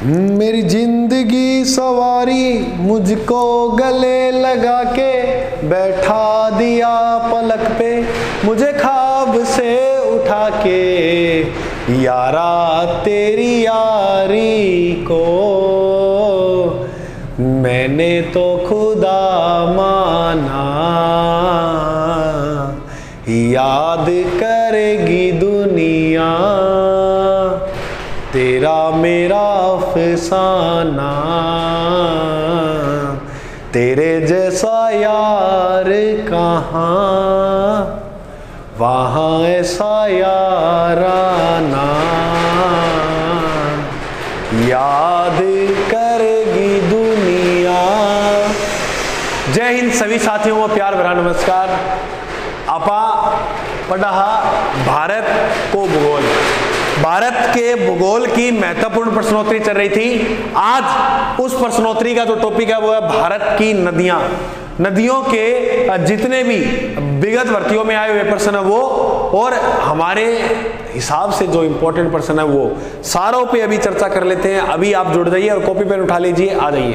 मेरी जिंदगी सवारी मुझको गले लगा के बैठा दिया पलक पे, मुझे ख्वाब से उठा के यारा तेरी यारी को मैंने तो खुदा माना, याद करेगी दुनिया तेरा मेरा अफसाना, तेरे जैसा यार कहाँ वहाँ ऐसा याराना, याद करेगी दुनिया। जय हिंद सभी साथियों को प्यार भरा नमस्कार। आपा पढ़ा भारत को भूगोल, भारत के भूगोल की महत्वपूर्ण प्रश्नोत्तरी चल रही थी। आज उस प्रश्नोत्तरी का जो टॉपिक है वो है भारत की नदियां। नदियों के जितने भी विगत भर्तियों में आए हुए प्रश्न है वो, और हमारे हिसाब से जो इंपॉर्टेंट प्रश्न है वो सारों पे अभी चर्चा कर लेते हैं। अभी आप जुड़ जाइए और कॉपी पेन उठा लीजिए, आ जाइए।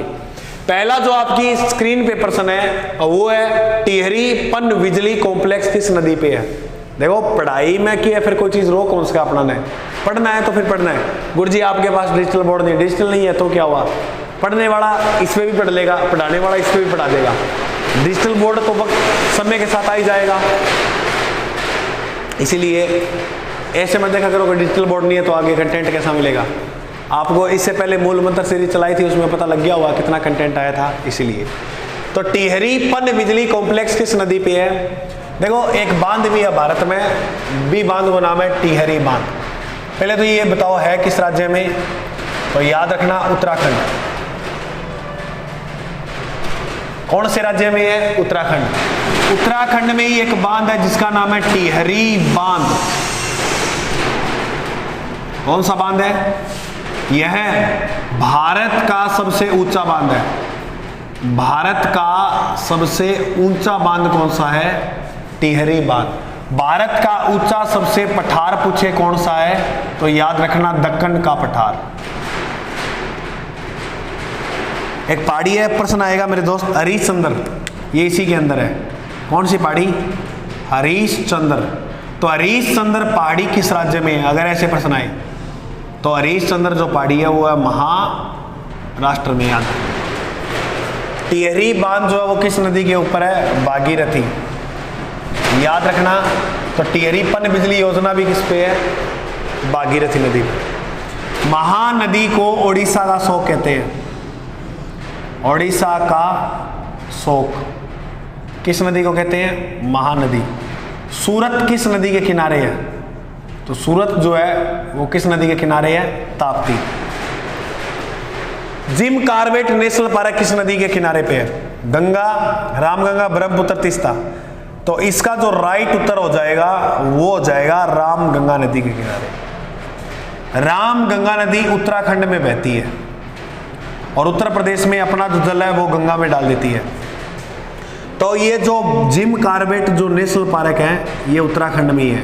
पहला जो आपकी स्क्रीन पे प्रश्न है वो है टिहरी पन बिजली कॉम्प्लेक्स किस नदी पे है। देखो पढ़ाई में की है, फिर कोई चीज रो कौन सा अपनाना है, पढ़ना है तो फिर पढ़ना है। गुरु जी आपके पास डिजिटल बोर्ड नहीं, डिजिटल नहीं है तो क्या हुआ, पढ़ने वाला इस पे भी पढ़ लेगा, पढ़ाने वाला इस पे भी पढ़ा देगा। डिजिटल बोर्ड तो वक्त समय के साथ आ ही जाएगा, इसीलिए ऐसे मत देखा करो कि डिजिटल बोर्ड नहीं है तो आगे कंटेंट कैसा मिलेगा आपको। इससे पहले मूल मंत्र सीरीज चलाई थी, उसमें पता लग गया हुआ कितना कंटेंट आया था। इसीलिए तो टिहरी पन बिजली कॉम्प्लेक्स किस नदी पे है। देखो एक बांध भी है भारत में, बी बांध का नाम है टिहरी बांध। पहले तो ये बताओ है किस राज्य में, तो याद रखना उत्तराखंड। कौन से राज्य में है, उत्तराखंड। उत्तराखंड में ही एक बांध है जिसका नाम है टिहरी बांध। कौन सा बांध है, यह भारत का सबसे ऊंचा बांध है। भारत का सबसे ऊंचा बांध कौन सा है, टिहरी बांध। भारत का ऊंचा सबसे पठार पूछे कौन सा है, तो याद रखना दक्कन का पठार। एक पहाड़ी है, प्रश्न आएगा मेरे दोस्त हरिश्चंद्र, ये इसी के अंदर है। कौन सी पहाड़ी, हरिश्चंद्र। तो हरिश्चंद्र पहाड़ी किस राज्य में है, अगर ऐसे प्रश्न आए तो हरिश्चंद्र जो पहाड़ी है वो है महाराष्ट्र में। याद टिहरी बांध जो है वो किस नदी के ऊपर है, भागीरथी। याद रखना। तो टिहरी पन बिजली योजना भी किस पे है, भागीरथी नदी पे। महानदी को ओडिशा का शोक कहते हैं, ओडिशा का शोक किस नदी को कहते हैं, महानदी। सूरत किस नदी के किनारे है, तो सूरत जो है वो किस नदी के किनारे है, Tapti. Jim Corbett national park किस नदी के किनारे पे है, गंगा, रामगंगा, ब्रह्मपुत्र, तीस्ता। तो इसका जो राइट उत्तर हो जाएगा वो हो जाएगा रामगंगा नदी के किनारे। रामगंगा नदी उत्तराखंड में बहती है और उत्तर प्रदेश में अपना जो जल है वो गंगा में डाल देती है। तो ये जो जिम कार्बेट जो नेशनल पार्क है ये उत्तराखंड में ही है।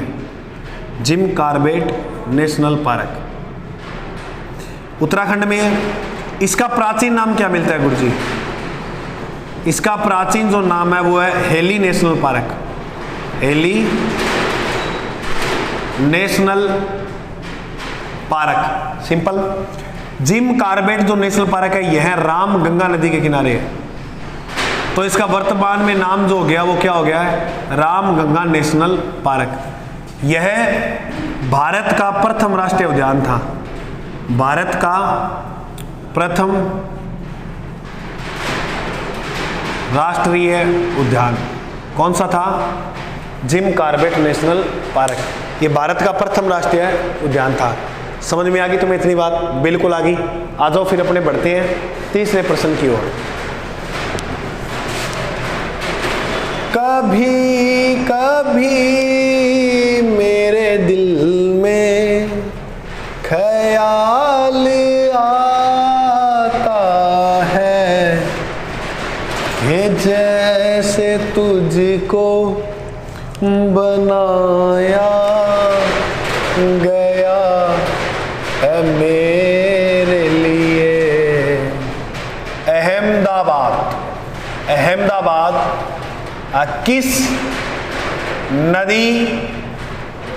Jim Corbett national park Uttarakhand में है। इसका प्राचीन नाम क्या मिलता है गुरुजी, इसका प्राचीन जो नाम है वो है Hailey national park. Hailey national park, simple. Jim Corbett जो नेशनल पार्क है यह रामगंगा नदी के किनारे है, तो इसका वर्तमान में नाम जो हो गया वो क्या हो गया है, रामगंगा नेशनल पार्क। यह भारत का प्रथम राष्ट्रीय उद्यान था, भारत का प्रथम राष्ट्रीय उद्यान कौन सा था, जिम कार्बेट नेशनल पार्क। ये भारत का प्रथम राष्ट्रीय उद्यान था। समझ में आ गई तुम्हें इतनी बात, बिल्कुल आ गई। आ जाओ फिर अपने बढ़ते हैं तीसरे प्रश्न की ओर। कभी कभी मेरे दिल में ख्याल आता है ये जैसे तुझको बनाया गया है मेरे लिए। अहमदाबाद किस नदी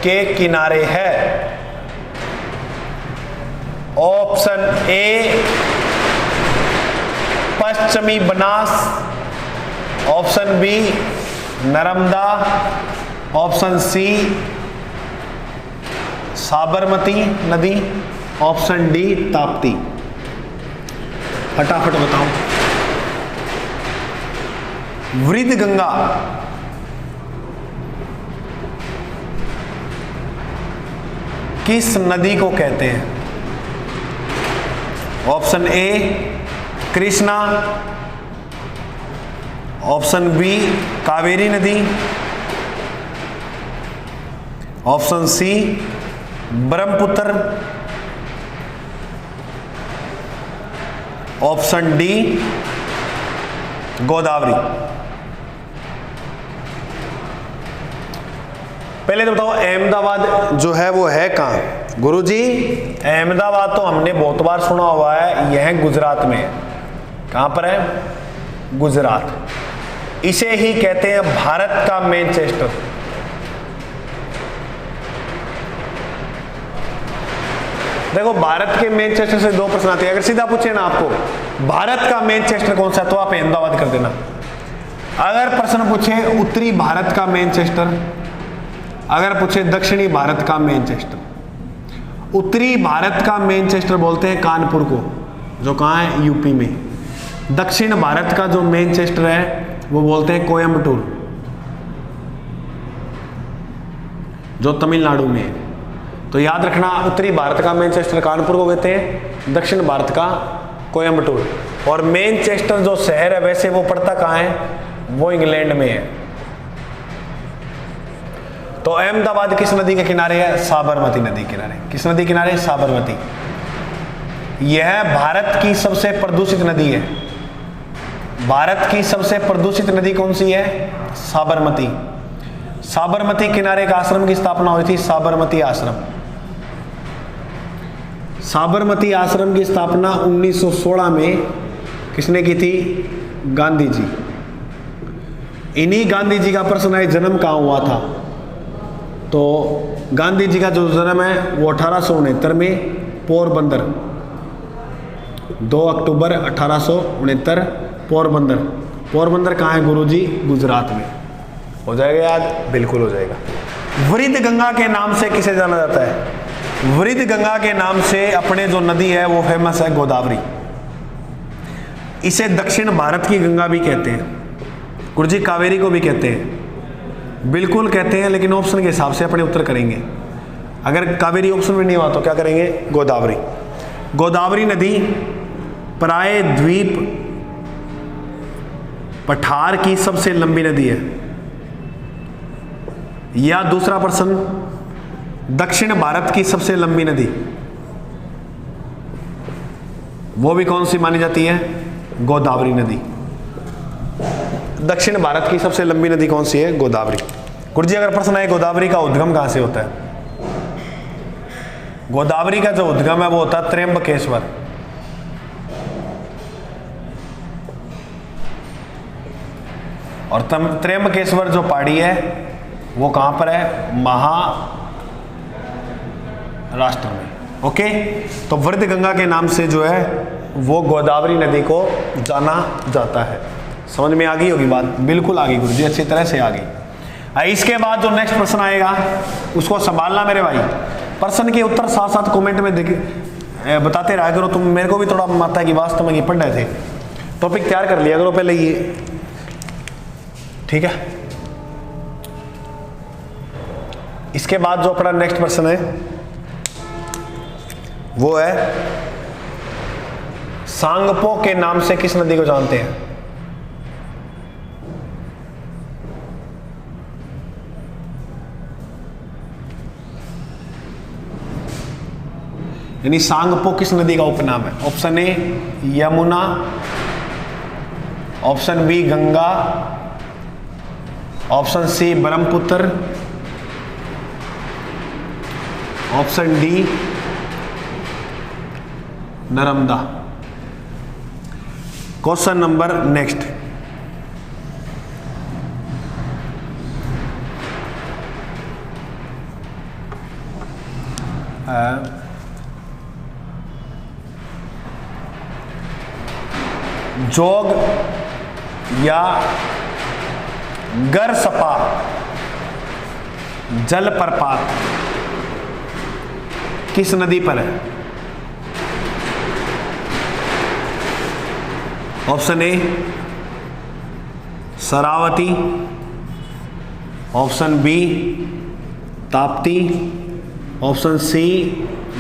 के किनारे है? ऑप्शन ए पश्चिमी Banas, option B Narmada, option C Sabarmati नदी, ऑप्शन डी ताप्ती। फटाफट बताओ। वृद्ध गंगा किस नदी को कहते हैं? Option A Krishna, option B Kaveri नदी, option C Brahmaputra, option D Godavari. पहले तो बताओ अहमदाबाद जो है वो है कहां? गुरुजी अहमदाबाद तो हमने बहुत बार सुना हुआ है, यह गुजरात में है। कहां पर है? गुजरात। इसे ही कहते हैं भारत का मैनचेस्टर। देखो भारत के मैनचेस्टर से दो प्रश्न आते हैं। अगर सीधा पूछे ना आपको भारत का मैनचेस्टर कौन सा, तो आप अहमदाबाद कर देना। अगर प्रश्न पूछे उत्तरी भारत का मैनचेस्टर, अगर पूछे दक्षिणी भारत का मैनचेस्टर, उत्तरी भारत का मैनचेस्टर बोलते हैं कानपुर को, जो कहाँ है? यूपी में। दक्षिण भारत का जो मैनचेस्टर है वो बोलते हैं कोयम्बटूर, जो तमिलनाडु में है। तो याद रखना, उत्तरी भारत का मैनचेस्टर कानपुर को कहते हैं, दक्षिण भारत का कोयम्बटूर। और मैनचेस्टर जो शहर है वैसे वो पड़ता कहाँ है? वो इंग्लैंड में है। तो अहमदाबाद किस नदी के किनारे है? साबरमती नदी के किनारे। किस नदी के किनारे? साबरमती। यह भारत की सबसे प्रदूषित नदी है। भारत की सबसे प्रदूषित नदी कौन सी है? साबरमती। साबरमती किनारे एक आश्रम की स्थापना हुई थी, साबरमती आश्रम। साबरमती आश्रम की स्थापना 1916 में किसने की थी? गांधी जी। इन्हीं गांधी जी का प्रश्न है जन्म कहाँ हुआ था? तो गांधी जी का जो जन्म है वो 1869 में पोरबंदर, 2 अक्टूबर 1869 पोरबंदर। पोरबंदर कहाँ है गुरुजी? गुजरात में। हो जाएगा याद? बिल्कुल हो जाएगा। वृद्ध गंगा के नाम से किसे जाना जाता है? वृद्ध गंगा के नाम से अपने जो नदी है वो फेमस है गोदावरी। इसे दक्षिण भारत की गंगा भी कहते हैं। गुरुजी कावेरी को भी कहते हैं, बिल्कुल कहते हैं, लेकिन ऑप्शन के हिसाब से अपने उत्तर करेंगे। अगर कावेरी ऑप्शन में नहीं हुआ तो क्या करेंगे? गोदावरी। गोदावरी नदी प्राय द्वीप पठार की सबसे लंबी नदी है। या दूसरा प्रश्न, दक्षिण भारत की सबसे लंबी नदी, वो भी कौन सी मानी जाती है? गोदावरी नदी। दक्षिण भारत की सबसे लंबी नदी कौन सी है? गोदावरी। गुरुजी अगर प्रश्न है गोदावरी का उद्गम कहां से होता है? गोदावरी का जो उद्गम है वो होता है त्र्यंबकेश्वर। और त्र्यंबकेश्वर जो पहाड़ी है वो कहां पर है? महाराष्ट्र में। ओके, तो वृद्ध गंगा के नाम से जो है वो गोदावरी नदी को जाना जाता है। समझ में आ गई होगी बात? बिल्कुल आ गई गुरुजी, अच्छी तरह से आ गई। इसके बाद जो नेक्स्ट प्रश्न आएगा उसको संभालना मेरे भाई। प्रश्न के उत्तर साथ साथ कमेंट में बताते रहा करो। तुम मेरे को भी थोड़ा माता की वास्तव में पढ़ रहे थे, टॉपिक तैयार कर लिया करो पहले ये, ठीक है। इसके बाद जो अपना नेक्स्ट प्रश्न है वो है सांगपो के नाम से किस नदी को जानते हैं? यानी सांगपो किस नदी का उपनाम है? Option A Yamuna, option B Ganga, option C Brahmaputra, option D Narmada. Question number next, Jog या गरसपा जलप्रपात किस नदी पर है? Option A Sharavati, option B Tapti, option C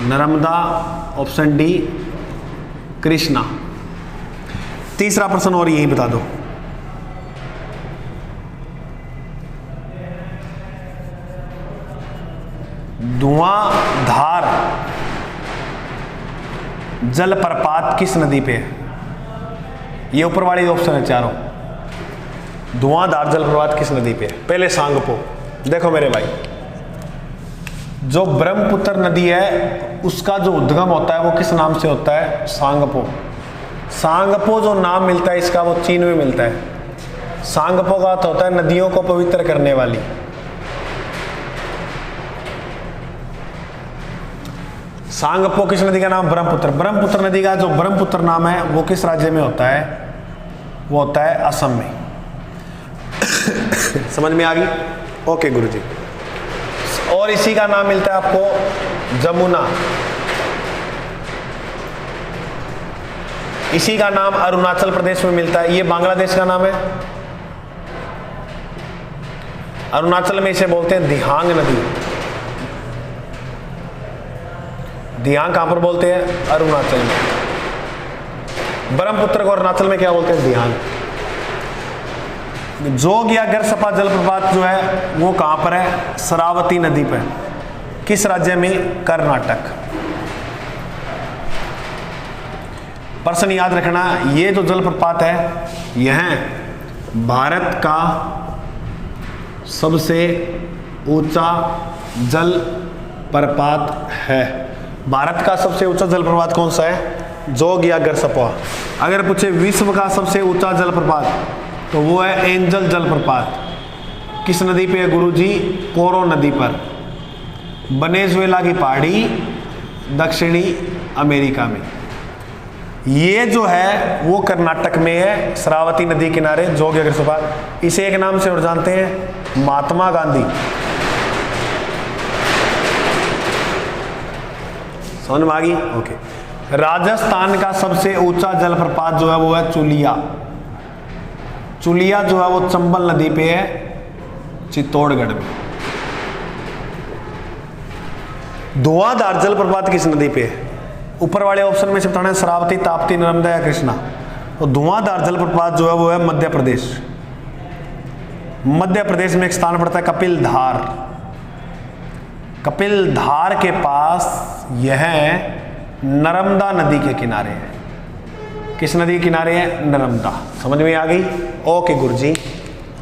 Narmada, option D Krishna. तीसरा प्रश्न और यही बता दो। धुआंधार जलप्रपात किस नदी पे है? ये ऊपर वाली ऑप्शन है चारों। धुआंधार जलप्रपात किस नदी पे है? पहले सांगपो। देखो मेरे भाई, जो ब्रह्मपुत्र नदी है उसका जो उद्गम होता है वो किस नाम से होता है? सांगपो। सांगपो जो नाम मिलता है इसका वो चीन में मिलता है। सांगपो का अर्थ होता है नदियों को पवित्र करने वाली। सांगपो किस नदी का नाम? ब्रह्मपुत्र। ब्रह्मपुत्र नदी का जो ब्रह्मपुत्र नाम है वो किस राज्य में होता है? वो होता है असम में। समझ में आ गई? ओके गुरुजी। और इसी का नाम मिलता है आपको जमुना। इसी का नाम अरुणाचल प्रदेश में मिलता है। ये बांग्लादेश का नाम है। अरुणाचल में इसे बोलते हैं दिहांग नदी। दिहांग कहां पर बोलते हैं? अरुणाचल में। ब्रह्मपुत्र को अरुणाचल में क्या बोलते हैं? दिहांग। जोग या गरसपा जलप्रपात जो है वो कहां पर है? शरावती नदी पर। किस राज्य में? कर्नाटक। प्रश्न याद रखना, ये जो जलप्रपात है यह भारत का सबसे ऊंचा जलप्रपात है। भारत का सबसे ऊंचा जलप्रपात कौन सा है? जोग या गरसपा। अगर पूछे विश्व का सबसे ऊंचा जलप्रपात तो वो है एंजल जलप्रपात। किस नदी पे है गुरुजी? कोरो नदी पर। वेनेजुएला की पहाड़ी, दक्षिणी अमेरिका में। ये जो है वो कर्नाटक में है, शरावती नदी किनारे, जोग या गरसपा। इसे एक नाम से और जानते हैं, महात्मा गांधी। समझ में आ गई? ओके। राजस्थान का सबसे ऊंचा जलप्रपात जो है वो है चुलिया। चुलिया जो है वो चंबल नदी पे है, चित्तौड़गढ़ में। धुआंधार जलप्रपात किस नदी पे है? ऊपर वाले ऑप्शन में से बताना है शरावती, ताप्ती, नर्मदा या कृष्णा। तो धुआंधार जलप्रपात जो है वो है मध्य प्रदेश। मध्य प्रदेश में एक स्थान पड़ता है कपिलधार। कपिलधार के पास यह नर्मदा नदी के किनारे है। किस नदी के किनारे है? नर्मदा। समझ में आ गई? ओके गुरुजी।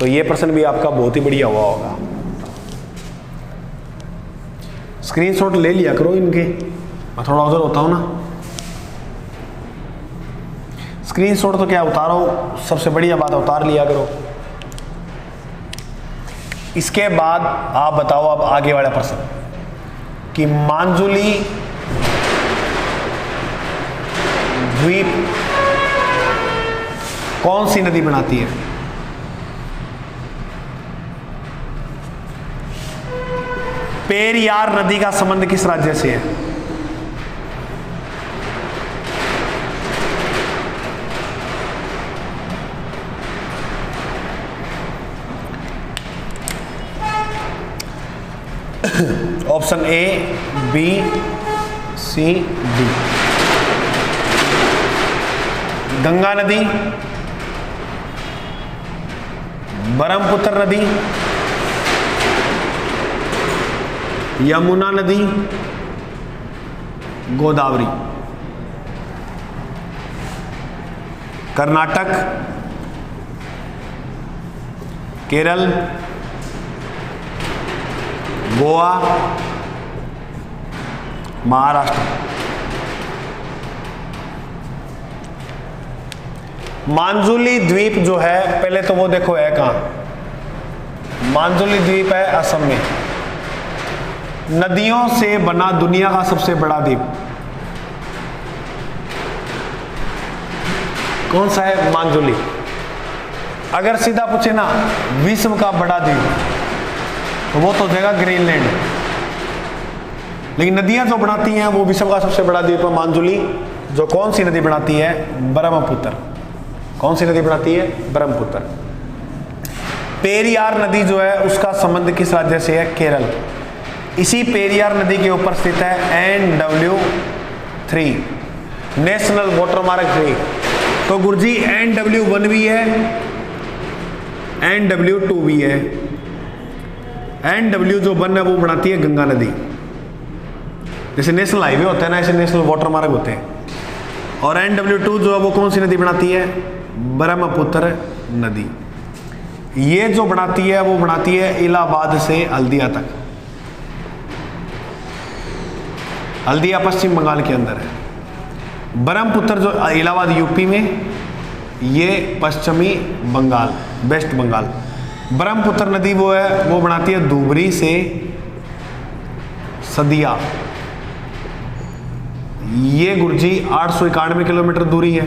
तो ये प्रश्न भी आपका बहुत ही बढ़िया हुआ होगा। स्क्रीनशॉट ले लिया करो इनके, मैं थोड़ा उधर होता हूं ना। स्क्रीनशॉट तो क्या उतारो, सबसे बढ़िया बात उतार लिया करो। इसके बाद आप बताओ अब आगे वाला प्रश्न कि मांजुली द्वीप कौन सी नदी बनाती है? पेरियार नदी का संबंध किस राज्य से है? Option A, B, C, D. Ganga नदी, ब्रह्मपुत्र नदी, यमुना नदी, गोदावरी। कर्नाटक, केरल, गोवा, महाराष्ट्र। मांजुली द्वीप जो है, पहले तो वो देखो है कहां। मांजुली द्वीप है असम में। नदियों से बना दुनिया का सबसे बड़ा द्वीप कौन सा है? मांजुली। अगर सीधा पूछे ना विश्व का बड़ा द्वीप तो वो तो देगा ग्रीनलैंड, लेकिन नदियां जो बनाती हैं वो विश्व का सबसे बड़ा द्वीप है मांजुली। जो कौन सी नदी बनाती है? ब्रह्मपुत्र। कौन सी नदी बनाती है? ब्रह्मपुत्र। पेरियार नदी जो है उसका संबंध किस राज्य से है? केरल। इसी पेरियार नदी के ऊपर स्थित है NW3 नेशनल वाटर मार्ग 3। तो गुरुजी NW1 भी है, NW2 भी है। NW जो 1 है वो बनाती है गंगा नदी। जैसे नेशनल हाईवे होता है ना, ऐसे नेशनल वाटर मार्ग होते हैं। और NW2 जो है वो कौन सी नदी बनाती है? ब्रह्मपुत्र नदी। ये जो बनाती है वो बनाती है इलाहाबाद से हल्दिया तक। हल्दिया पश्चिम बंगाल के अंदर है। ब्रह्मपुत्र जो इलाहाबाद यूपी में, ये पश्चिमी बंगाल, वेस्ट बंगाल। ब्रह्मपुत्र नदी वो है वो बनाती है धुबरी से सदिया। ये गुरुजी 891 किलोमीटर दूरी है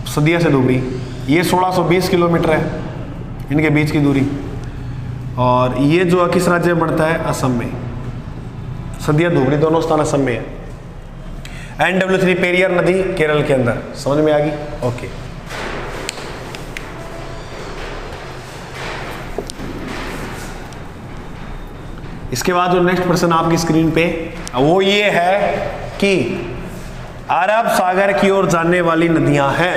सदिया से धुबरी। ये 1620 किलोमीटर है इनके बीच की दूरी। और ये जो है किस राज्य में पड़ता है? असम में। सदिया धुबरी दोनों स्थान असम में है। NW3 पेरियार नदी केरल के अंदर। समझ में आ गई? ओके। इसके बाद जो नेक्स्ट प्रश्न आपकी स्क्रीन पे वो ये है कि अरब सागर की ओर जाने वाली नदियां हैं।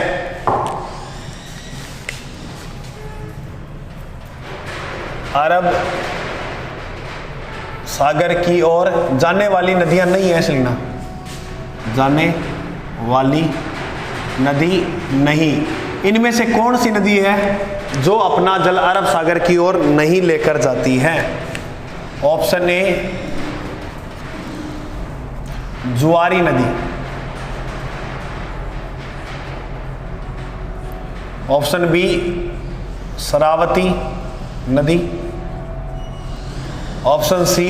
अरब सागर की ओर जाने वाली नदियां नहीं है सलीना, जाने वाली नदी नहीं। इनमें से कौन सी नदी है जो अपना जल अरब सागर की ओर नहीं लेकर जाती है? ऑप्शन ए जुआरी नदी, ऑप्शन बी शरावती नदी, ऑप्शन सी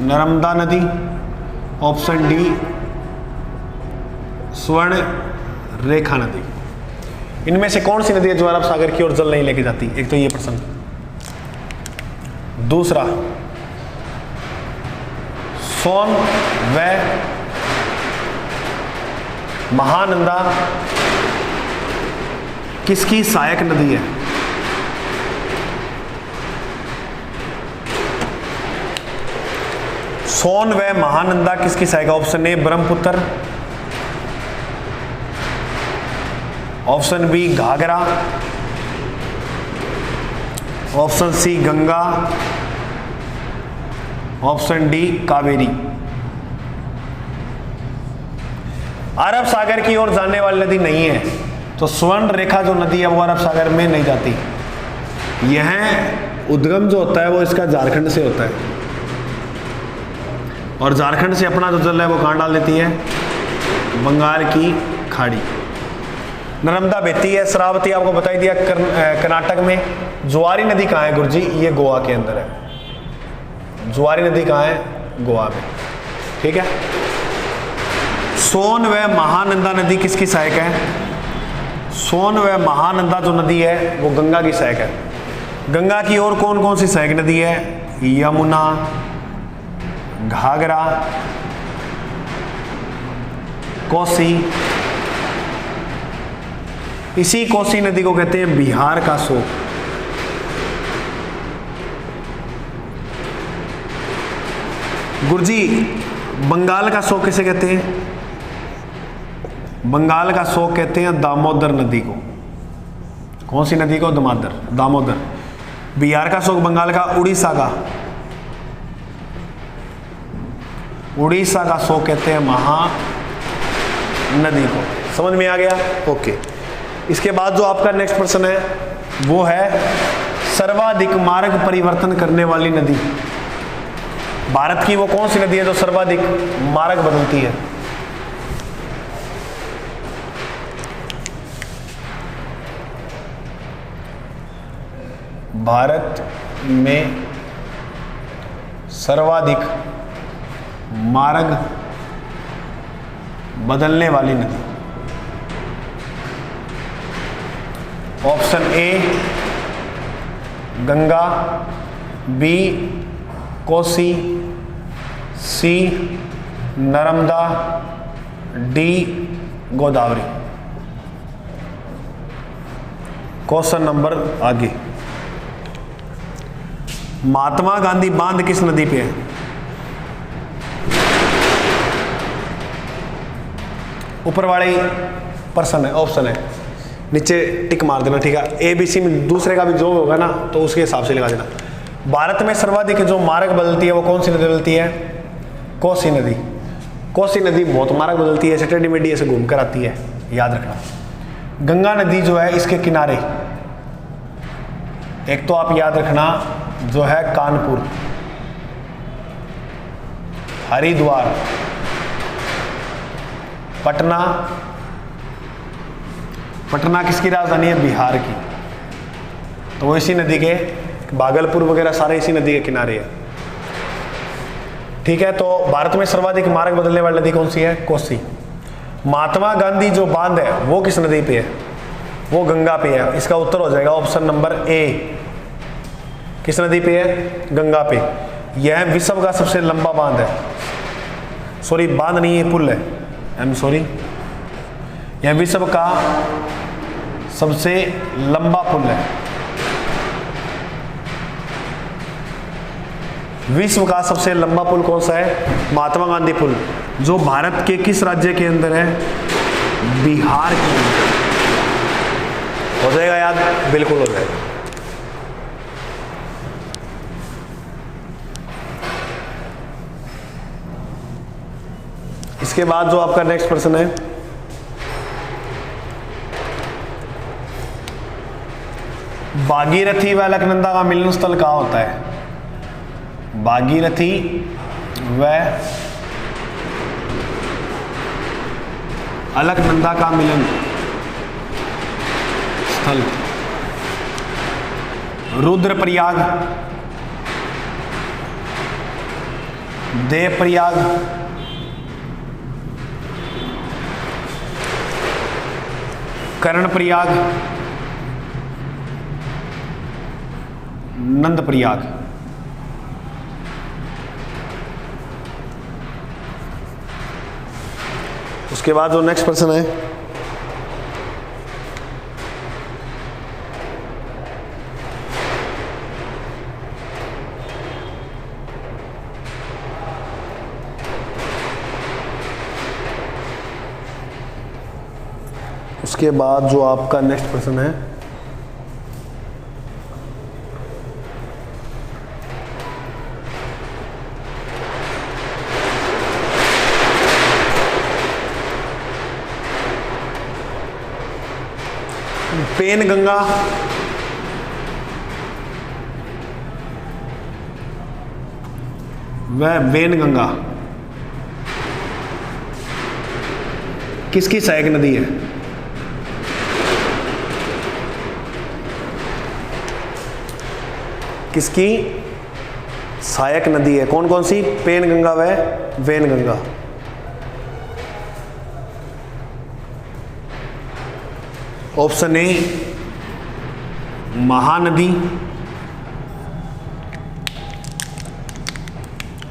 नर्मदा नदी, ऑप्शन डी स्वर्ण रेखा नदी। इनमें से कौन सी नदी है जो अरब सागर की ओर जल नहीं लेके जाती? एक तो ये प्रश्न। दूसरा, सोन व महानंदा किसकी सहायक नदी है? सोन व महानंदा किसकी सहायक? Option A Brahmaputra, option B Ghaghara, option C Ganga, option D Kaveri. अरब सागर की ओर जाने वाली नदी नहीं है, तो स्वर्ण रेखा जो नदी है वो अरब सागर में नहीं जाती। यह उद्गम जो होता है वो इसका झारखंड से होता है, और झारखंड से अपना जो जल है वो कहाँ डाल देती है? बंगाल की खाड़ी। नर्मदा बहती है, शरावती आपको बताई दिया कर्नाटक में। जुआरी नदी कहाँ है गुरुजी? ये गोवा के अंदर है। जुआरी नदी कहाँ है? गोवा में। ठीक है। सोन व महानंदा नदी किसकी सहायक है? सोन व महानंदा जो नदी है वो गंगा की सहायक है। गंगा की ओर कौन कौन सी सहायक नदी है? यमुना, घाघरा, कोसी। इसी कोसी नदी को कहते हैं बिहार का शोक। गुरुजी बंगाल का शोक किसे कहते हैं? बंगाल का शोक कहते हैं दामोदर नदी को। कौन सी नदी को? दामोदर। बिहार का शोक बंगाल का उड़ीसा का शोक कहते हैं महानदी को। समझ में आ गया? ओके। इसके बाद जो आपका नेक्स्ट प्रश्न है वो है सर्वाधिक मार्ग परिवर्तन करने वाली नदी। भारत की वो कौन सी नदी है जो सर्वाधिक मार्ग बदलती है? भारत में सर्वाधिक मार्ग बदलने वाली नदी? Option A Ganga, B Kosi, C Narmada, D Godavari. Question number आगे, महात्मा गांधी बांध किस नदी पे है? ऊपर वाले पर्सन है, ऑप्शन है, नीचे टिक मार देना, ठीक है। ए बी सी में दूसरे का भी जो होगा ना तो उसके हिसाब से लगा देना। भारत में सर्वाधिक जो मार्ग बदलती है वो कौन सी नदी बदलती है? कोसी नदी। कोसी नदी बहुत मार्ग बदलती है, सैटरडे मीडिया से घूम कर आती है, याद रखना। गंगा नदी जो है इसके किनारे, एक तो आप याद रखना जो है कानपुर, हरिद्वार, पटना। पटना किसकी राजधानी है? बिहार की। तो वो इसी नदी के, भागलपुर वगैरह सारे इसी नदी के किनारे है, ठीक है। तो भारत में सर्वाधिक मार्ग बदलने वाली नदी कौन सी है? कोसी। महात्मा गांधी जो बांध है वो किस नदी पे है? वो गंगा पे है। इसका उत्तर हो जाएगा ऑप्शन नंबर ए। किस नदी पे है? गंगा पे। यह विश्व का सबसे लंबा बांध है, सॉरी बांध नहीं है, पुल है, आई एम सॉरी। यह विश्व का सबसे लंबा पुल है, विश्व का सबसे लंबा पुल कौन सा है? महात्मा गांधी पुल, जो भारत के किस राज्य के अंदर है? बिहार के अंदर। हो जाएगा याद? बिल्कुल हो जाएगा। इसके बाद जो आपका नेक्स्ट प्रश्न है, भागीरथी व अलकनंदा का मिलन स्थल कहाँ होता है? भागीरथी व अलकनंदा का मिलन स्थल रुद्रप्रयाग, देवप्रयाग, कर्णप्रयाग, नंदप्रयाग। उसके बाद जो नेक्स्ट प्रश्न है, उसके बाद जो आपका नेक्स्ट प्रश्न है, पेनगंगा व वेनगंगा किसकी सहायक नदी है? किसकी सहायक नदी है? कौन कौन सी? पेनगंगा व Wainganga. Option A Mahanadi,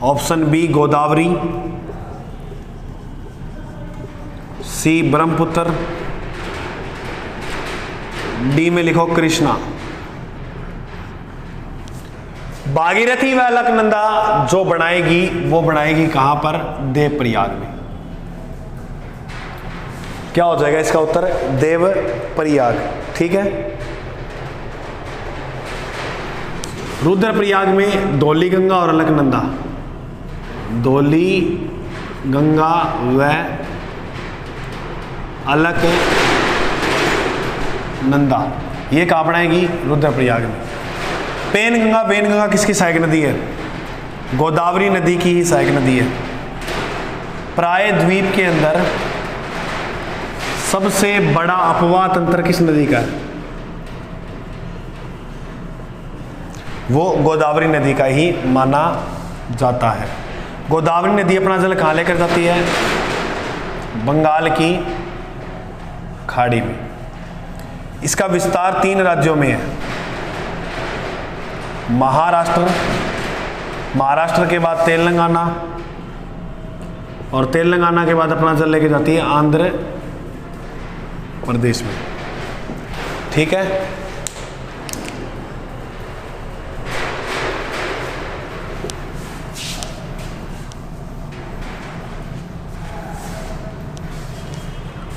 option B Godavari, C Brahmaputra, D में लिखो कृष्णा। भागीरथी व अलकनंदा जो बनाएगी वो बनाएगी कहां पर? देवप्रयाग में। क्या हो जाएगा इसका उत्तर? देवप्रयाग, ठीक है। रुद्रप्रयाग में धौली गंगा और अलकनंदा, धौली गंगा व अलकनंदा ये कहाँ बनाएगी? रुद्रप्रयाग में। पेनगंगा वेनगंगा किसकी सहायक नदी है? गोदावरी नदी की ही सहायक नदी है। प्राय द्वीप के अंदर सबसे बड़ा अपवाह तंत्र किस नदी का है? वो गोदावरी नदी का ही माना जाता है। गोदावरी नदी अपना जल कहाँ लेकर जाती है? बंगाल की खाड़ी में। इसका विस्तार 3 राज्यों में है, महाराष्ट्र के बाद तेलंगाना, और तेलंगाना के बाद अपना जल लेके जाती है आंध्र प्रदेश में। ठीक है,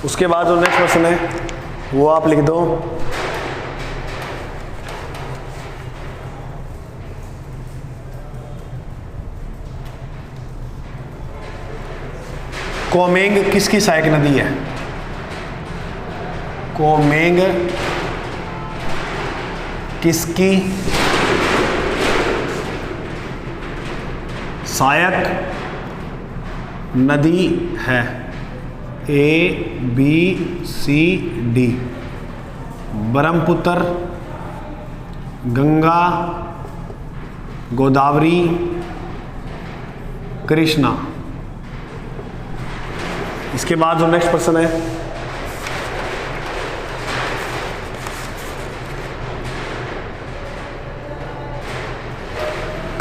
उसके बाद जो नेक्स्ट क्वेश्चन है वो आप लिख दो। कोमेंग किसकी सहायक नदी है? कोमेंग किसकी सहायक नदी है? A B C D। Brahmaputra, Ganga, Godavari, Krishna. इसके बाद जो नेक्स्ट प्रश्न है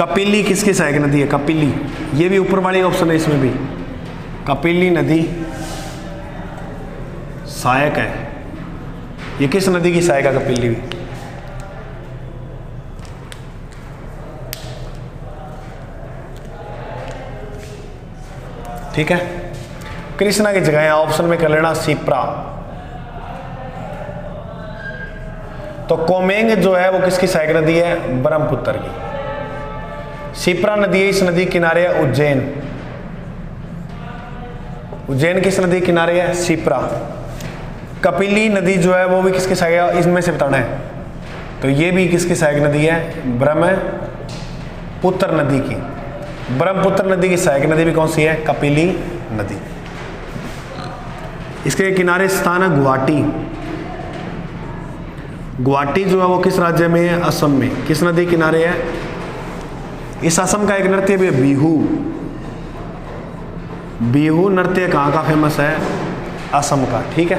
कपिली किसकी सहायक नदी है? कपिली, ये भी ऊपर वाली ऑप्शन है, इसमें भी कपिली नदी सहायक है। ये किस नदी की सहायक है कपिली भी? ठीक है, कृष्णा की जगह ऑप्शन में कर लेना शिप्रा। तो कोमेंग जो है वो किसकी सहायक नदी है? ब्रह्मपुत्र की। शिप्रा नदी है, इस नदी किनारे है उज्जैन। उज्जैन किस नदी किनारे है? शिप्रा। कपिली नदी जो है वो भी किसकी सहायक है? इसमें से बताना है। तो ये भी किसकी सहायक नदी है? ब्रह्मपुत्र नदी की। ब्रह्मपुत्र नदी की सहायक नदी भी कौन सी है? कपिली नदी। इसके किनारे स्थान है गुवाहाटी। गुवाहाटी जो है वो किस राज्य में है? असम में। किस नदी किनारे है? इस असम का एक नृत्य भी है बिहू। बिहू नृत्य कहाँ का फेमस है? असम का। ठीक है,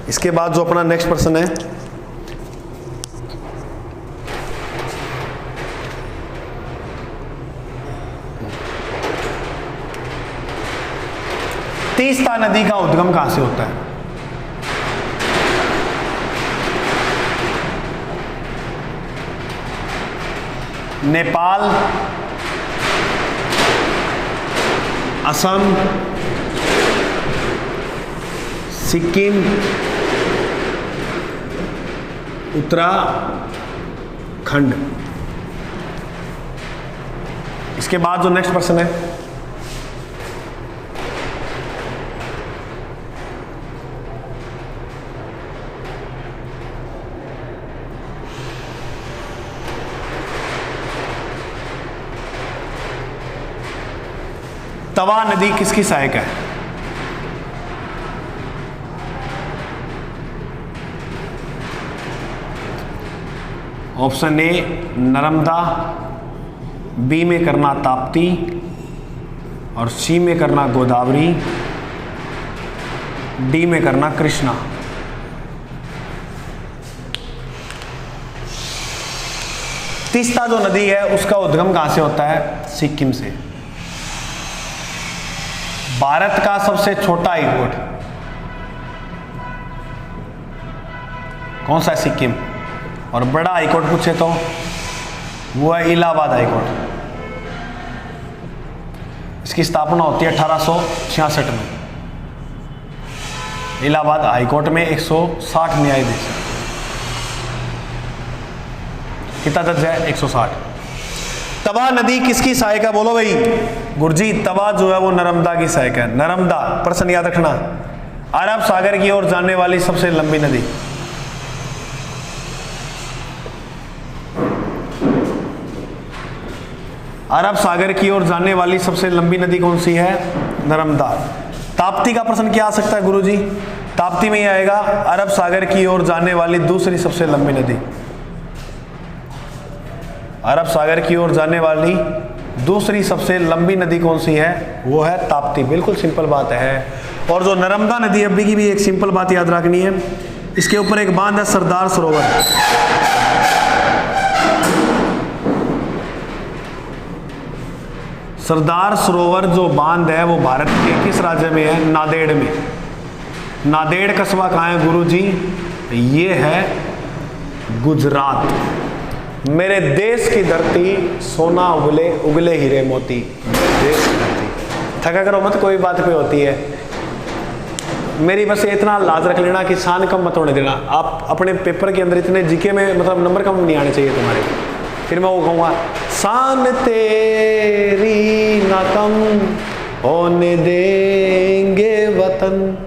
इसके बाद जो अपना नेक्स्ट प्रश्न है तीस्ता नदी का उद्गम कहां से होता है? नेपाल, असम, सिक्किम, उत्तराखंड। इसके बाद जो नेक्स्ट प्रश्न है तवा नदी किसकी सहायक है? ऑप्शन ए नर्मदा, बी में करना ताप्ती, और सी में करना गोदावरी, डी में करना कृष्णा। तीस्ता जो नदी है उसका उद्गम कहां से होता है? सिक्किम से। भारत का सबसे छोटा हाईकोर्ट कौन सा है? सिक्किम। और बड़ा हाईकोर्ट पूछे तो वो है इलाहाबाद हाईकोर्ट। इसकी स्थापना होती है 1866 में। इलाहाबाद हाईकोर्ट में 160 न्यायाधीश। कितना जज है? 160। तवा नदी किसकी सहायक है? बोलो भाई गुरजी। तवा जो है वो नर्मदा की सहायक है। नर्मदा, प्रश्न याद रखना, अरब सागर की ओर जाने वाली सबसे लंबी नदी। अरब सागर की ओर जाने वाली सबसे लंबी नदी कौन सी है? नर्मदा। ताप्ती का प्रश्न क्या आ सकता है गुरुजी? ताप्ती में ही आएगा अरब सागर की ओर जाने वाली दूसरी सबसे लंबी नदी। अरब सागर की ओर जाने वाली दूसरी सबसे लंबी नदी कौन सी है? वो है ताप्ती। बिल्कुल सिंपल बात है। और जो नर्मदा नदी अभी की भी एक सिंपल बात याद रखनी है, इसके ऊपर एक बांध है सरदार सरोवर। सरदार सरोवर जो बांध है वो भारत के किस राज्य में है? नांदेड़ में। नांदेड़ कस्बा कहाँ है गुरुजी? ये है गुजरात। मेरे देश की धरती सोना उगले उगले हीरे मोती। देश की धरती, थका करो मत, कोई बात पे होती है। मेरी बस इतना लाज रख लेना कि शान कम मत होने देना। आप अपने पेपर के अंदर इतने जीके में मतलब नंबर कम नहीं आने चाहिए तुम्हारे। फिर मैं वो कहूँगा शान तेरी ना कम होने देंगे वतन,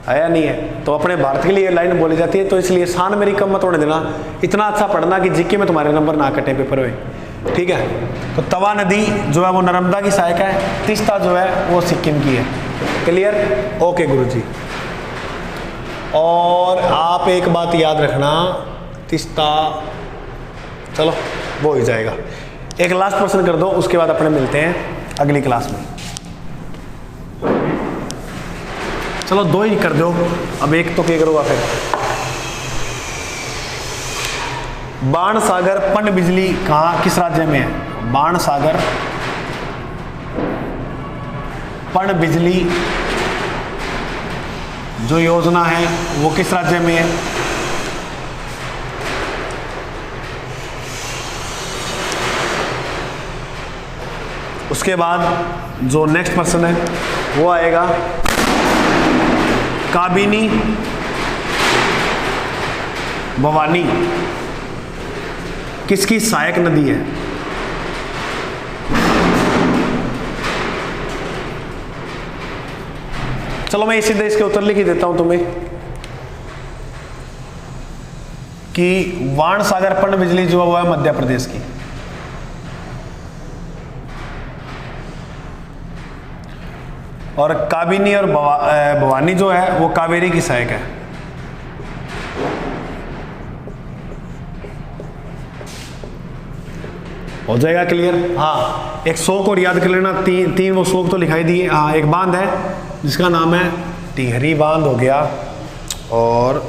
आया नहीं है? तो अपने भारत के लिए लाइन बोली जाती है, तो इसलिए शान मेरी कम मत होने देना। इतना अच्छा पढ़ना कि जीके में तुम्हारे नंबर ना कटे पेपर में, ठीक है? तो तवा नदी जो है वो नर्मदा की सहायक है, तीस्ता जो है वो सिक्किम की है। क्लियर? ओके गुरुजी। और आप एक बात याद रखना, तीस्ता, चलो वो हो जाएगा। एक लास्ट प्रश्न कर दो, उसके बाद अपने मिलते हैं अगली क्लास में। चलो 2 ही कर दो, अब एक तो क्या करूँगा फिर। बाण सागर पन बिजली कहाँ किस राज्य में है? बाण सागर पन बिजली जो योजना है वो किस राज्य में है? उसके बाद जो नेक्स्ट प्रश्न है वो आएगा काबिनी भवानी किसकी सहायक नदी है? चलो मैं सीधे इसके उत्तर लिख ही देता हूं तुम्हें कि बाण सागर पन बिजली जो है वो है मध्य प्रदेश की। और काबिनी और भवानी जो है वो कावेरी की सहायक है। हो जाएगा क्लियर? हाँ, एक शोक और याद कर लेना, तीन वो शोक तो लिखाई दिए। हाँ, एक बांध है जिसका नाम है टिहरी बांध हो गया, और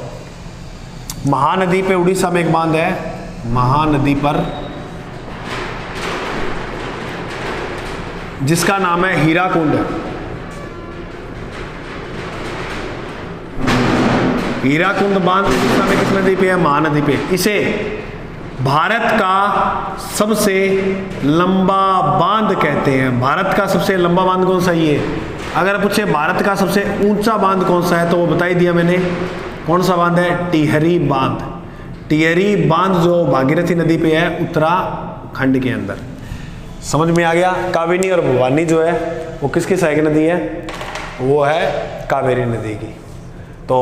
महानदी पे उड़ीसा में एक बांध है, महानदी पर, जिसका नाम है हीराकुंड। हीराकुंड बांध उड़ीसा में किस नदी पे है? महानदी पे। इसे भारत का सबसे लंबा बांध कहते हैं। भारत का सबसे लंबा बांध कौन सा? ये अगर पूछे भारत का सबसे ऊंचा बांध कौन सा है तो वो बता ही दिया मैंने। कौन सा बांध है? टिहरी बांध। टिहरी बांध जो भागीरथी नदी पे है उत्तराखंड के अंदर। समझ में आ गया? काबिनी और भवानी जो है वो किसकी सहायक नदी है? वो है कावेरी नदी की। तो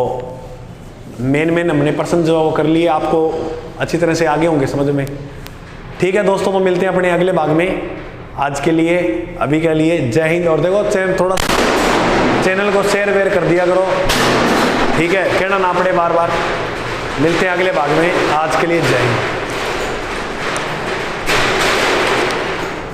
मेन हमने प्रश्न जो है वो कर लिए, आपको अच्छी तरह से आगे होंगे समझ में। ठीक है दोस्तों, तो मिलते हैं अपने अगले भाग में। आज के लिए अभी के लिए जय हिंद। और देखो थोड़ा चैनल को शेयर वेयर कर दिया करो, ठीक है? कहना ना पड़े बार बार। मिलते हैं अगले भाग में। आज के लिए जय हिंद।